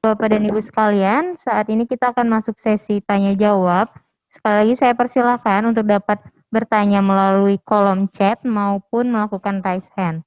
Bapak dan Ibu sekalian, saat ini kita akan masuk sesi tanya jawab. Sekali lagi saya persilakan untuk dapat bertanya melalui kolom chat maupun melakukan raise hand.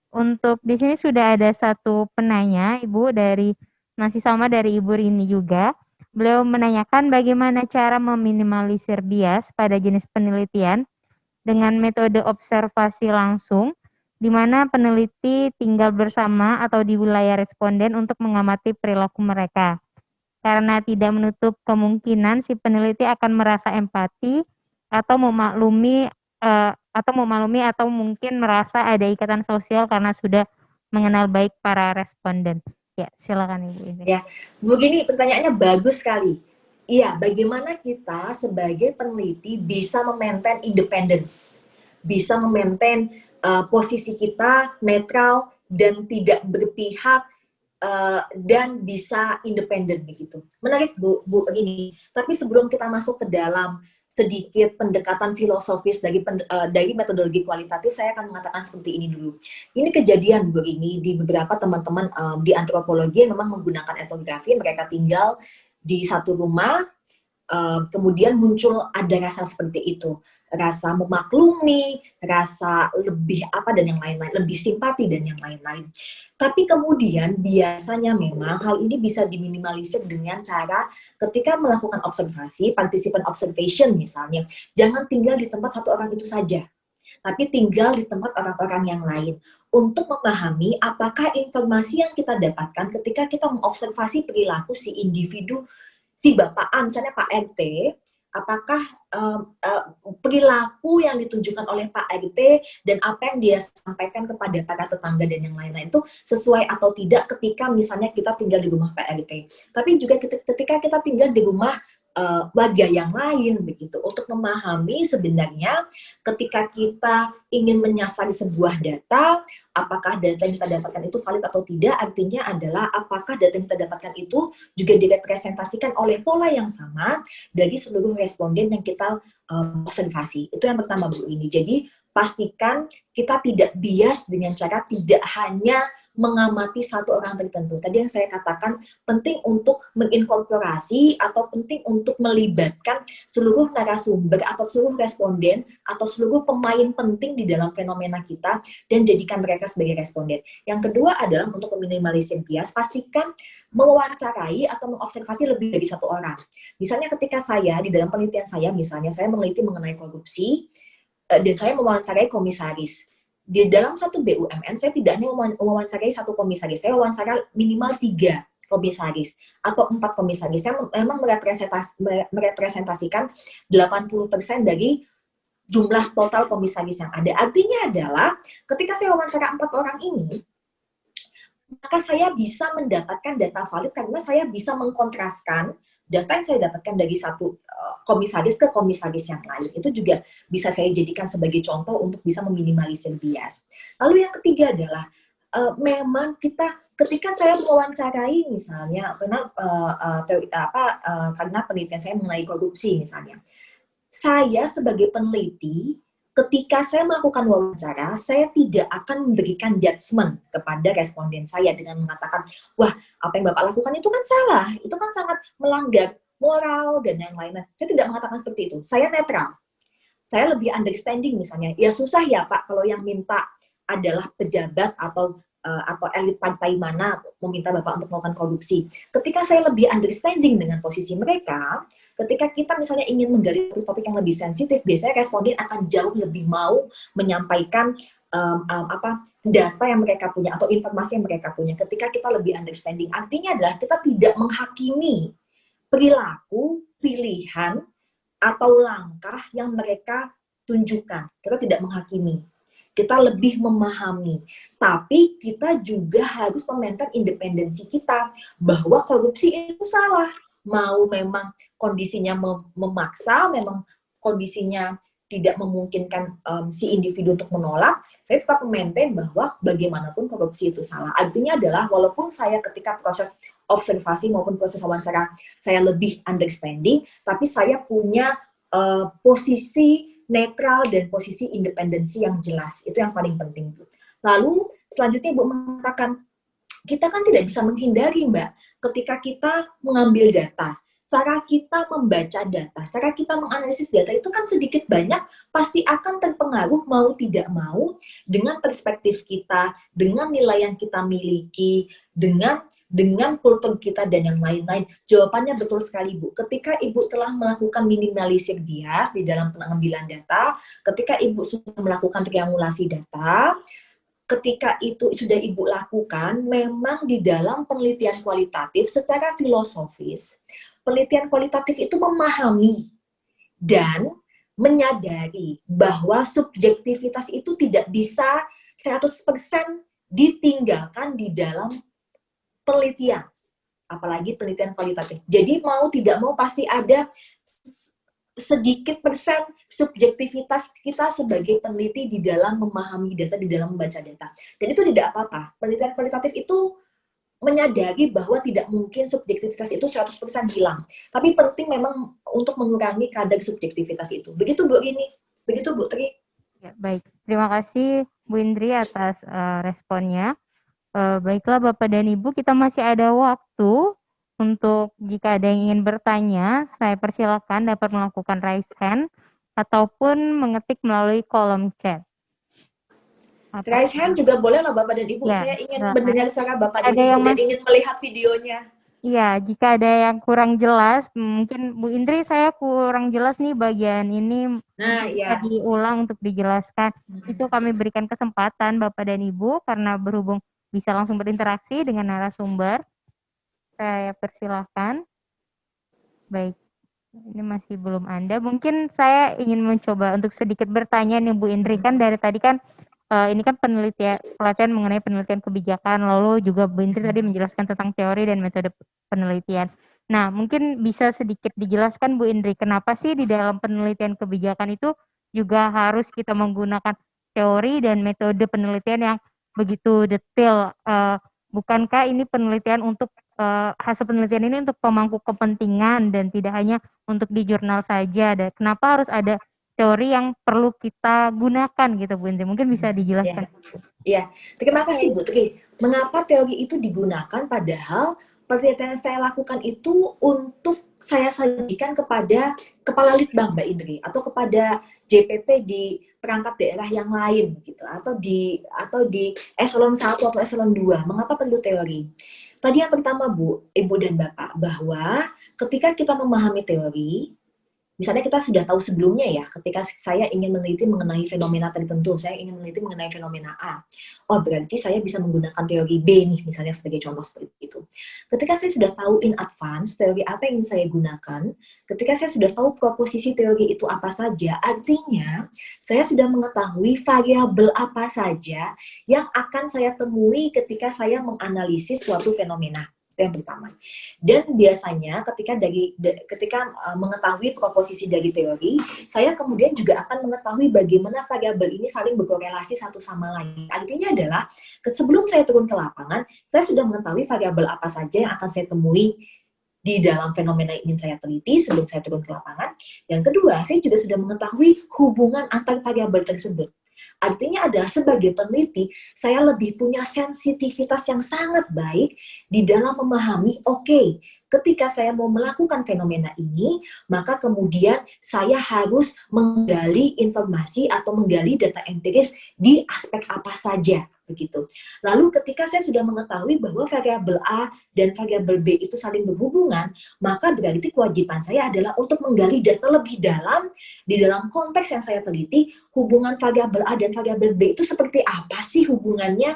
Untuk di sini sudah ada satu penanya, Ibu, masih sama dari Ibu Rini juga. Beliau menanyakan bagaimana cara meminimalisir bias pada jenis penelitian dengan metode observasi langsung, di mana peneliti tinggal bersama atau di wilayah responden untuk mengamati perilaku mereka. Karena tidak menutup kemungkinan si peneliti akan merasa empati atau memaklumi atau mungkin merasa ada ikatan sosial karena sudah mengenal baik para responden. Ya, silakan Ibu Indri. Ya, begini pertanyaannya bagus sekali. Iya, bagaimana kita sebagai peneliti bisa memaintain independence, bisa memaintain posisi kita netral dan tidak berpihak dan bisa independen begitu. Menarik Bu ini. Tapi sebelum kita masuk ke dalam sedikit pendekatan filosofis dari metodologi kualitatif, saya akan mengatakan seperti ini dulu. Ini kejadian Bu ini di beberapa teman-teman di antropologi yang memang menggunakan etnografi, mereka tinggal di satu rumah. Kemudian muncul ada rasa seperti itu, rasa memaklumi, rasa lebih apa dan yang lain-lain, lebih simpati dan yang lain-lain. Tapi kemudian biasanya memang hal ini bisa diminimalisir dengan cara ketika melakukan observasi, participant observation misalnya, jangan tinggal di tempat satu orang itu saja, tapi tinggal di tempat orang-orang yang lain untuk memahami apakah informasi yang kita dapatkan ketika kita mengobservasi perilaku si individu, si Bapak A, misalnya Pak RT, apakah perilaku yang ditunjukkan oleh Pak RT dan apa yang dia sampaikan kepada para tetangga dan yang lain-lain itu sesuai atau tidak ketika misalnya kita tinggal di rumah Pak RT. Tapi juga ketika kita tinggal di rumah warga yang lain begitu, untuk memahami sebenarnya ketika kita ingin menyasari sebuah data, apakah data yang kita dapatkan itu valid atau tidak, artinya adalah apakah data yang kita dapatkan itu juga direpresentasikan oleh pola yang sama dari seluruh responden yang kita observasi. Itu yang pertama Bu ini. Jadi pastikan kita tidak bias dengan cara tidak hanya mengamati satu orang tertentu. Tadi yang saya katakan penting untuk menginkorporasi atau penting untuk melibatkan seluruh narasumber atau seluruh responden atau seluruh pemain penting di dalam fenomena kita dan jadikan mereka sebagai responden. Yang kedua adalah untuk meminimalisir bias, pastikan mewawancarai atau mengobservasi lebih dari satu orang. Misalnya ketika saya di dalam penelitian saya, misalnya saya meneliti mengenai korupsi dan saya mewawancarai komisaris. Di dalam satu BUMN, saya tidak hanya mewawancarai satu komisaris, saya wawancara minimal 3 komisaris atau 4 komisaris. Saya memang merepresentasikan 80% dari jumlah total komisaris yang ada. Artinya adalah ketika saya wawancara 4 orang ini, maka saya bisa mendapatkan data valid karena saya bisa mengkontraskan data yang saya dapatkan dari satu komisaris ke komisaris yang lain. Itu juga bisa saya jadikan sebagai contoh untuk bisa meminimalisir bias. Lalu yang ketiga adalah memang kita ketika saya mewawancarai misalnya karena penelitian saya mengenai korupsi misalnya, saya sebagai peneliti ketika saya melakukan wawancara, saya tidak akan memberikan judgement kepada responden saya dengan mengatakan, wah apa yang Bapak lakukan itu kan salah, itu kan sangat melanggar moral dan yang lainnya. Saya tidak mengatakan seperti itu, saya netral. Saya lebih understanding misalnya, ya susah ya Pak kalau yang minta adalah pejabat atau elit partai mana meminta Bapak untuk melakukan korupsi. Ketika saya lebih understanding dengan posisi mereka, ketika kita misalnya ingin menggali topik yang lebih sensitif, biasanya responden akan jauh lebih mau menyampaikan data yang mereka punya atau informasi yang mereka punya ketika kita lebih understanding. Artinya adalah kita tidak menghakimi perilaku, pilihan, atau langkah yang mereka tunjukkan. Kita tidak menghakimi. Kita lebih memahami. Tapi kita juga harus memaintain independensi kita bahwa korupsi itu salah. Mau memang kondisinya memaksa, memang kondisinya tidak memungkinkan si individu untuk menolak, saya tetap memaintain bahwa bagaimanapun korupsi itu salah. Artinya adalah walaupun saya ketika proses observasi maupun proses wawancara saya lebih understanding, tapi saya punya posisi netral dan posisi independensi yang jelas. Itu yang paling penting, Bu. Lalu selanjutnya Ibu mengatakan kita kan tidak bisa menghindari, Mbak, ketika kita mengambil data. Cara kita membaca data, cara kita menganalisis data itu kan sedikit banyak pasti akan terpengaruh mau tidak mau dengan perspektif kita, dengan nilai yang kita miliki, dengan kultur kita dan yang lain-lain. Jawabannya betul sekali, Bu. Ketika Ibu telah melakukan minimalisir bias di dalam pengambilan data, ketika Ibu sudah melakukan triangulasi data, ketika itu sudah Ibu lakukan, memang di dalam penelitian kualitatif secara filosofis, penelitian kualitatif itu memahami dan menyadari bahwa subjektivitas itu tidak bisa 100% ditinggalkan di dalam penelitian, apalagi penelitian kualitatif. Jadi mau tidak mau pasti ada sedikit persen subjektivitas kita sebagai peneliti di dalam memahami data, di dalam membaca data. Dan itu tidak apa-apa. Penelitian kualitatif itu menyadari bahwa tidak mungkin subjektivitas itu 100% hilang. Tapi penting memang untuk mengurangi kadar subjektivitas itu. Begitu Bu Rini, begitu Bu Tri. Ya, baik. Terima kasih Bu Indri atas responnya. Baiklah Bapak dan Ibu, kita masih ada waktu untuk jika ada yang ingin bertanya, saya persilakan dapat melakukan raise hand ataupun mengetik melalui kolom chat. Raise hand juga boleh lah Bapak dan Ibu. Ya, Saya ingin silakan. mendengar suara Bapak dan Ada Ibu yang dan ingin melihat videonya. Iya, jika ada yang kurang jelas, mungkin Bu Indri saya kurang jelas nih bagian ini, Nah, bisa ya. diulang untuk dijelaskan. Itu kami berikan kesempatan Bapak dan Ibu karena berhubung bisa langsung berinteraksi dengan narasumber. Saya persilahkan. Baik, ini masih belum Anda. Mungkin saya ingin mencoba untuk sedikit bertanya nih Bu Indri, kan dari tadi kan ini kan pelatihan mengenai penelitian kebijakan, lalu juga Bu Indri tadi menjelaskan tentang teori dan metode penelitian. Nah, mungkin bisa sedikit dijelaskan Bu Indri, kenapa sih di dalam penelitian kebijakan itu juga harus kita menggunakan teori dan metode penelitian yang begitu detail? Bukankah ini penelitian untuk hasil penelitian ini untuk pemangku kepentingan dan tidak hanya untuk di jurnal saja? Dan kenapa harus ada teori yang perlu kita gunakan gitu Bu Indri? Mungkin bisa dijelaskan. Ya, terima kasih Bu Tri. Mengapa teori itu digunakan padahal penelitian yang saya lakukan itu untuk saya sajikan kepada Kepala Litbang Mbak Indri atau kepada JPT di perangkat daerah yang lain gitu atau di eselon 1 atau eselon 2. Mengapa perlu teori? Tadi yang pertama Bu, Ibu dan Bapak, bahwa ketika kita memahami teori, misalnya kita sudah tahu sebelumnya ya, ketika saya ingin meneliti mengenai fenomena tertentu, saya ingin meneliti mengenai fenomena A. Oh, berarti saya bisa menggunakan teori B nih, misalnya sebagai contoh seperti itu. Ketika saya sudah tahu in advance teori apa yang ingin saya gunakan, ketika saya sudah tahu proposisi teori itu apa saja, artinya saya sudah mengetahui variabel apa saja yang akan saya temui ketika saya menganalisis suatu fenomena. Itu yang pertama. Dan biasanya ketika mengetahui proposisi dari teori, saya kemudian juga akan mengetahui bagaimana variabel ini saling berkorelasi satu sama lain. Artinya adalah sebelum saya turun ke lapangan, saya sudah mengetahui variabel apa saja yang akan saya temui di dalam fenomena yang ingin saya teliti sebelum saya turun ke lapangan. Yang kedua, saya juga sudah mengetahui hubungan antar variabel tersebut. Artinya adalah sebagai peneliti, saya lebih punya sensitivitas yang sangat baik di dalam memahami, oke, ketika saya mau melakukan fenomena ini, maka kemudian saya harus menggali informasi atau menggali data empiris di aspek apa saja, begitu. Lalu ketika saya sudah mengetahui bahwa variabel A dan variabel B itu saling berhubungan, maka berarti kewajiban saya adalah untuk menggali data lebih dalam di dalam konteks yang saya teliti, hubungan variabel A dan variabel B itu seperti apa sih hubungannya?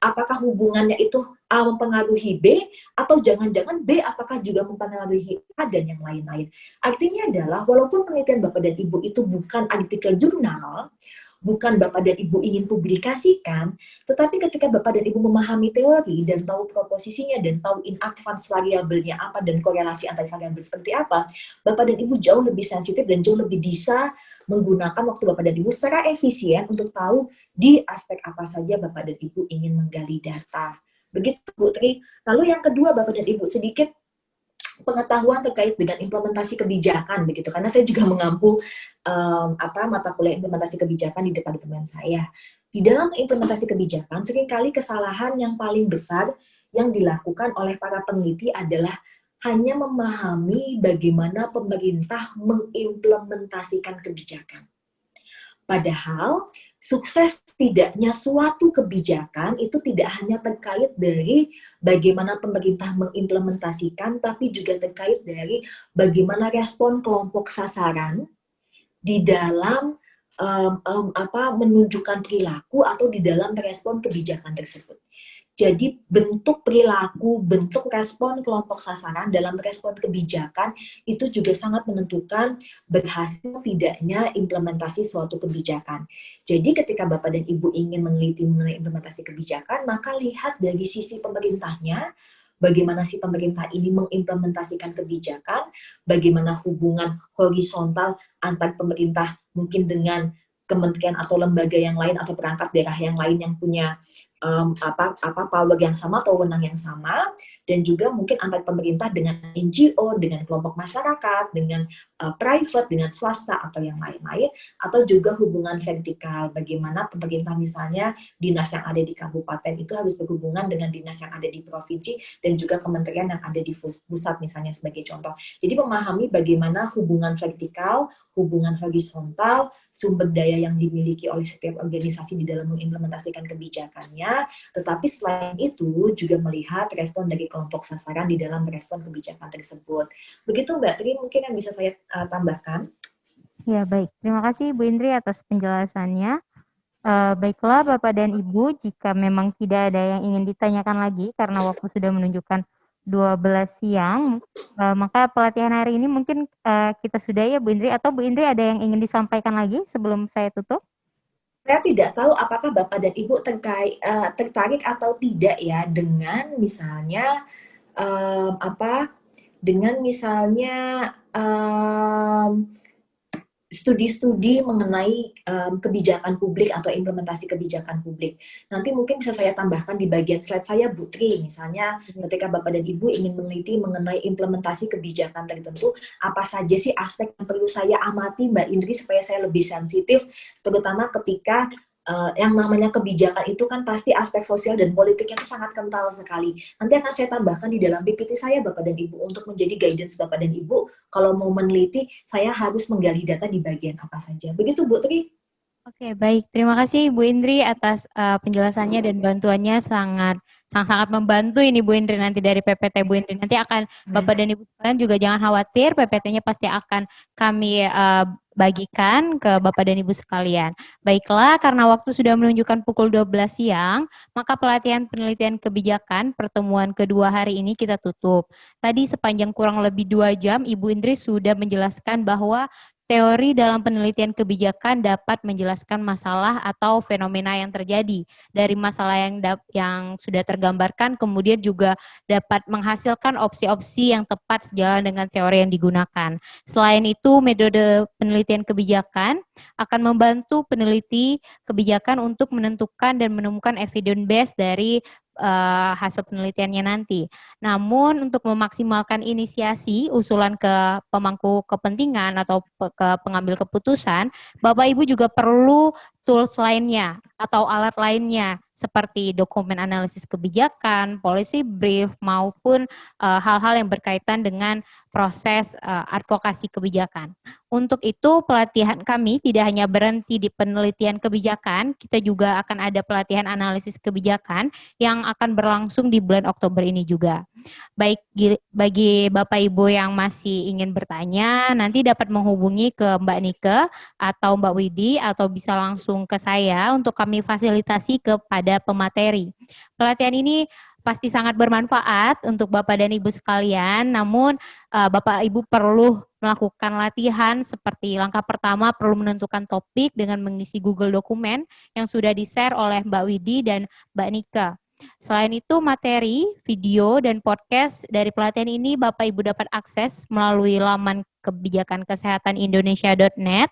Apakah hubungannya itu A mempengaruhi B, atau jangan-jangan B apakah juga mempengaruhi A dan yang lain-lain. Artinya adalah walaupun penelitian Bapak dan Ibu itu bukan artikel jurnal, bukan Bapak dan Ibu ingin publikasikan, tetapi ketika Bapak dan Ibu memahami teori dan tahu proposisinya dan tahu in advance variabelnya apa dan korelasi antar variabel seperti apa, Bapak dan Ibu jauh lebih sensitif dan jauh lebih bisa menggunakan waktu Bapak dan Ibu secara efisien untuk tahu di aspek apa saja Bapak dan Ibu ingin menggali data. Begitu Bu Tri. Lalu yang kedua Bapak dan Ibu, sedikit pengetahuan terkait dengan implementasi kebijakan begitu, karena saya juga mengampu mata kuliah implementasi kebijakan di departemen saya. Di dalam implementasi kebijakan seringkali kesalahan yang paling besar yang dilakukan oleh para peneliti adalah hanya memahami bagaimana pemerintah mengimplementasikan kebijakan. Padahal sukses tidaknya suatu kebijakan itu tidak hanya terkait dari bagaimana pemerintah mengimplementasikan, tapi juga terkait dari bagaimana respon kelompok sasaran di dalam menunjukkan perilaku atau di dalam respon kebijakan tersebut. Jadi bentuk perilaku, bentuk respon kelompok sasaran dalam respon kebijakan itu juga sangat menentukan berhasil tidaknya implementasi suatu kebijakan. Jadi ketika Bapak dan Ibu ingin meneliti mengenai implementasi kebijakan, maka lihat dari sisi pemerintahnya, bagaimana si pemerintah ini mengimplementasikan kebijakan, bagaimana hubungan horizontal antar pemerintah mungkin dengan kementerian atau lembaga yang lain atau perangkat daerah yang lain yang punya power yang sama atau wewenang yang sama, dan juga mungkin antar pemerintah dengan NGO, dengan kelompok masyarakat, dengan private, dengan swasta atau yang lain-lain, atau juga hubungan vertikal, bagaimana pemerintah misalnya dinas yang ada di kabupaten itu harus berhubungan dengan dinas yang ada di provinsi dan juga kementerian yang ada di pusat misalnya sebagai contoh. Jadi memahami bagaimana hubungan vertikal, hubungan horizontal, sumber daya yang dimiliki oleh setiap organisasi di dalam mengimplementasikan kebijakannya, tetapi selain itu juga melihat respon dari kelompok sasaran di dalam respon kebijakan tersebut. Begitu Mbak Tri, mungkin yang bisa saya tambahkan. Ya, baik. Terima kasih Bu Indri atas penjelasannya. Baiklah Bapak dan Ibu, jika memang tidak ada yang ingin ditanyakan lagi karena waktu sudah menunjukkan 12 siang, maka pelatihan hari ini mungkin kita sudahi ya Bu Indri, atau Bu Indri ada yang ingin disampaikan lagi sebelum saya tutup? Saya tidak tahu apakah Bapak dan Ibu tertarik atau tidak ya dengan misalnya dengan misalnya studi-studi mengenai kebijakan publik atau implementasi kebijakan publik. Nanti mungkin bisa saya tambahkan di bagian slide saya, Bu Tri. Misalnya ketika Bapak dan Ibu ingin meneliti mengenai implementasi kebijakan tertentu, apa saja sih aspek yang perlu saya amati, Mbak Indri, supaya saya lebih sensitif, terutama ketika yang namanya kebijakan itu kan pasti aspek sosial dan politiknya itu sangat kental sekali. Nanti akan saya tambahkan di dalam PPT saya, Bapak dan Ibu, untuk menjadi guidance Bapak dan Ibu. Kalau mau meneliti, saya harus menggali data di bagian apa saja. Begitu, Bu Tri? Oke, baik. Terima kasih Bu Indri atas penjelasannya dan bantuannya sangat membantu ini Bu Indri nanti dari PPT Bu Indri. Nanti akan Bapak dan Ibu sekalian juga jangan khawatir, PPT-nya pasti akan kami bagikan ke Bapak dan Ibu sekalian. Baiklah, karena waktu sudah menunjukkan pukul 12 siang, maka pelatihan penelitian kebijakan pertemuan kedua hari ini kita tutup. Tadi sepanjang kurang lebih 2 jam, Ibu Indri sudah menjelaskan bahwa teori dalam penelitian kebijakan dapat menjelaskan masalah atau fenomena yang terjadi. Dari masalah yang sudah tergambarkan, kemudian juga dapat menghasilkan opsi-opsi yang tepat sejalan dengan teori yang digunakan. Selain itu, metode penelitian kebijakan akan membantu peneliti kebijakan untuk menentukan dan menemukan evidence base dari hasil penelitiannya nanti. Namun untuk memaksimalkan inisiasi usulan ke pemangku kepentingan atau ke pengambil keputusan, Bapak Ibu juga perlu tools lainnya atau alat lainnya seperti dokumen analisis kebijakan, policy brief, maupun hal-hal yang berkaitan dengan proses advokasi kebijakan. Untuk itu pelatihan kami tidak hanya berhenti di penelitian kebijakan, kita juga akan ada pelatihan analisis kebijakan yang akan berlangsung di bulan Oktober ini juga. Baik, bagi Bapak Ibu yang masih ingin bertanya, nanti dapat menghubungi ke Mbak Nike atau Mbak Widi atau bisa langsung ke saya untuk kami fasilitasi kepada pemateri. Pelatihan ini pasti sangat bermanfaat untuk Bapak dan Ibu sekalian, namun Bapak Ibu perlu melakukan latihan seperti langkah pertama perlu menentukan topik dengan mengisi Google Dokumen yang sudah di-share oleh Mbak Widi dan Mbak Nika. Selain itu, materi, video, dan podcast dari pelatihan ini Bapak Ibu dapat akses melalui laman kebijakan kesehatan Indonesia.net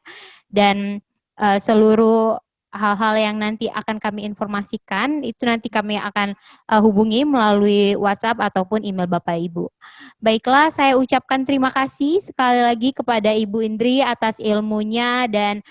dan seluruh hal-hal yang nanti akan kami informasikan, itu nanti kami akan hubungi melalui WhatsApp ataupun email Bapak Ibu. Baiklah, saya ucapkan terima kasih sekali lagi kepada Ibu Indri atas ilmunya dan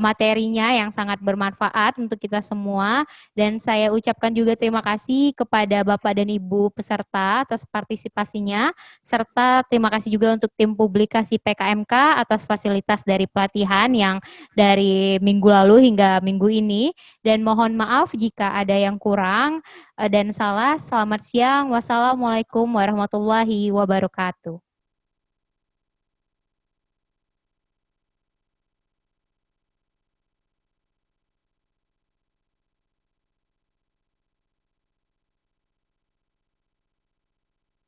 materinya yang sangat bermanfaat untuk kita semua. Dan saya ucapkan juga terima kasih kepada Bapak dan Ibu peserta atas partisipasinya, serta terima kasih juga untuk tim publikasi PKMK atas fasilitas dari pelatihan yang dari minggu lalu hingga minggu ini, dan mohon maaf jika ada yang kurang dan salah. Selamat siang. Wassalamualaikum warahmatullahi wabarakatuh.